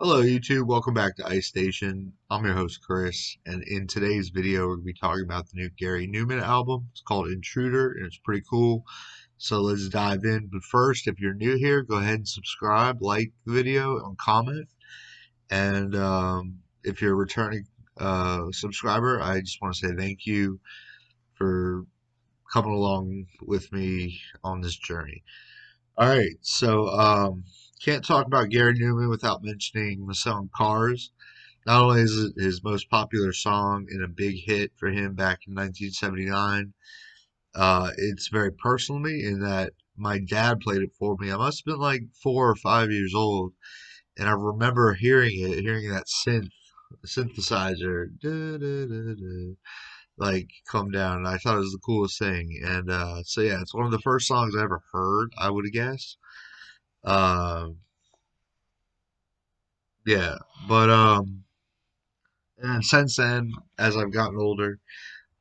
Hello YouTube, welcome back to Ice Station. I'm your host Chris, and in today's video we're going to be talking about the new Gary Numan album. It's called Intruder, and it's pretty cool. So let's dive in. But first, if you're new here, go ahead and subscribe, like the video, and comment. And if you're a returning subscriber, I just want to say thank you for coming along with me on this journey. All right, so can't talk about Gary Numan without mentioning the song Cars. Not only is it his most popular song and a big hit for him back in 1979, it's very personal to me in that my dad played it for me. I must have been like 4 or 5 years old, and I remember hearing that synthesizer, like come down, and I thought it was the coolest thing. And so yeah, it's one of the first songs I ever heard, I would guess. Um, yeah, but and since then, as I've gotten older,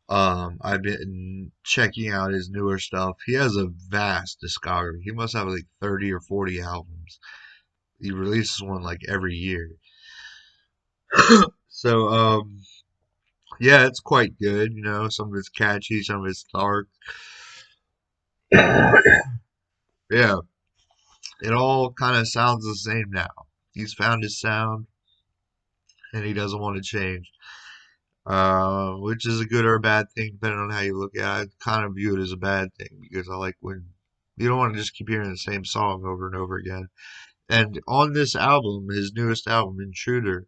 I've been checking out his newer stuff. He has a vast discography. He must have like 30 or 40 albums. He releases one like every year. So, yeah, it's quite good. You know, some of it's catchy, some of it's dark. Yeah, it all kind of sounds the same now. He's found his sound and he doesn't want to change. Which is a good or a bad thing, depending on how you look at it. I kind of view it as a bad thing because I like when you don't want to just keep hearing the same song over and over again. And on this album, his newest album, Intruder,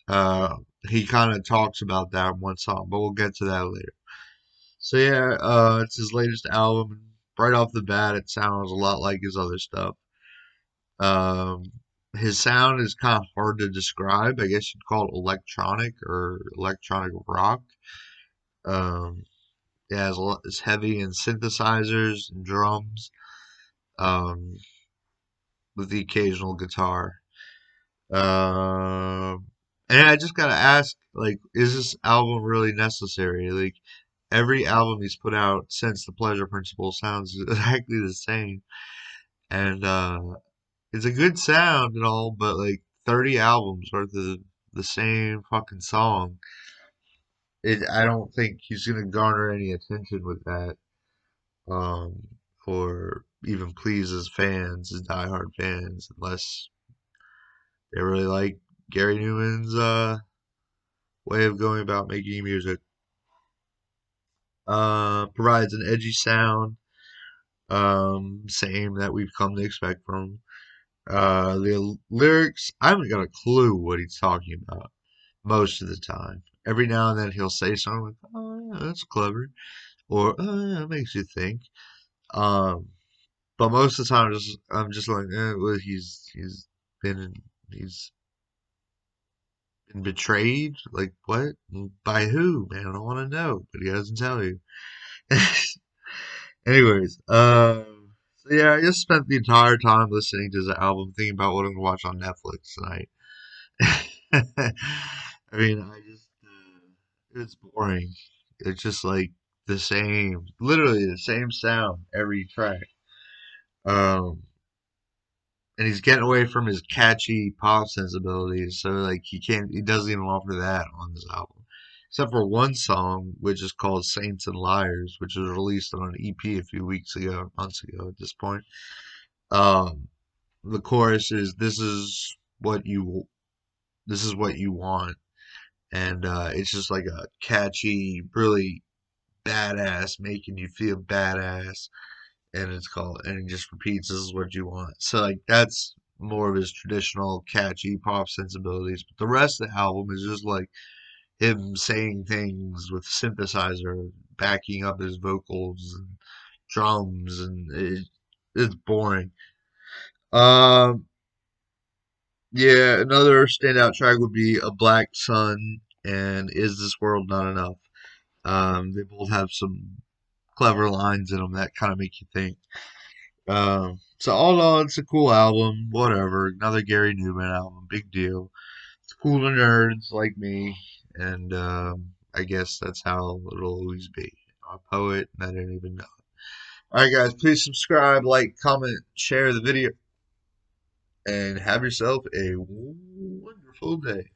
uh, he kind of talks about that in one song, but we'll get to that later. So yeah, it's his latest album. Right off the bat, it sounds a lot like his other stuff. Um, his sound is kind of hard to describe. I guess you'd call it electronic or electronic rock. Um, yeah, it's heavy in synthesizers and drums, um, with the occasional guitar. And I just gotta ask, like, is this album really necessary? Like, every album he's put out since The Pleasure Principle sounds exactly the same, and it's a good sound and all, but like 30 albums worth of the same fucking song, I don't think he's gonna garner any attention with that, um, or even please his fans, his diehard fans, unless they really like Gary Newman's way of going about making music. Provides an edgy sound, same that we've come to expect from him. The lyrics, I haven't got a clue what he's talking about most of the time. Every now and then he'll say something like, "Oh yeah, that's clever," or "Oh yeah, that makes you think." Um, but most of the time, I'm just like, well, he's been he's been betrayed. Like what? By who? Man, I don't want to know. But he doesn't tell you. Anyways, so yeah, I just spent the entire time listening to the album, thinking about what I'm gonna watch on Netflix tonight. I mean, it's boring. It's just like the same, literally the same sound every track. Um, and he's getting away from his catchy pop sensibilities, so like he doesn't even offer that on this album, except for one song which is called "Saints and Liars," which was released on an EP a few weeks ago, months ago at this point. Um, the chorus is this is what you want, and it's just like a catchy, really badass, making you feel badass, and and it just repeats, "This is what you want." So like that's more of his traditional catchy pop sensibilities, but the rest of the album is just like him saying things with synthesizer backing up his vocals and drums, and it's boring. Um, yeah, another standout track would be "A Black Sun" and "Is This World Not Enough." They both have some clever lines in them that kind of make you think. So all in all, it's a cool album. Whatever, another Gary Numan album, big deal. It's cool to nerds like me, and I guess that's how it'll always be. I'm a poet, and I didn't even know it. All right, guys, please subscribe, like, comment, share the video, and have yourself a wonderful day.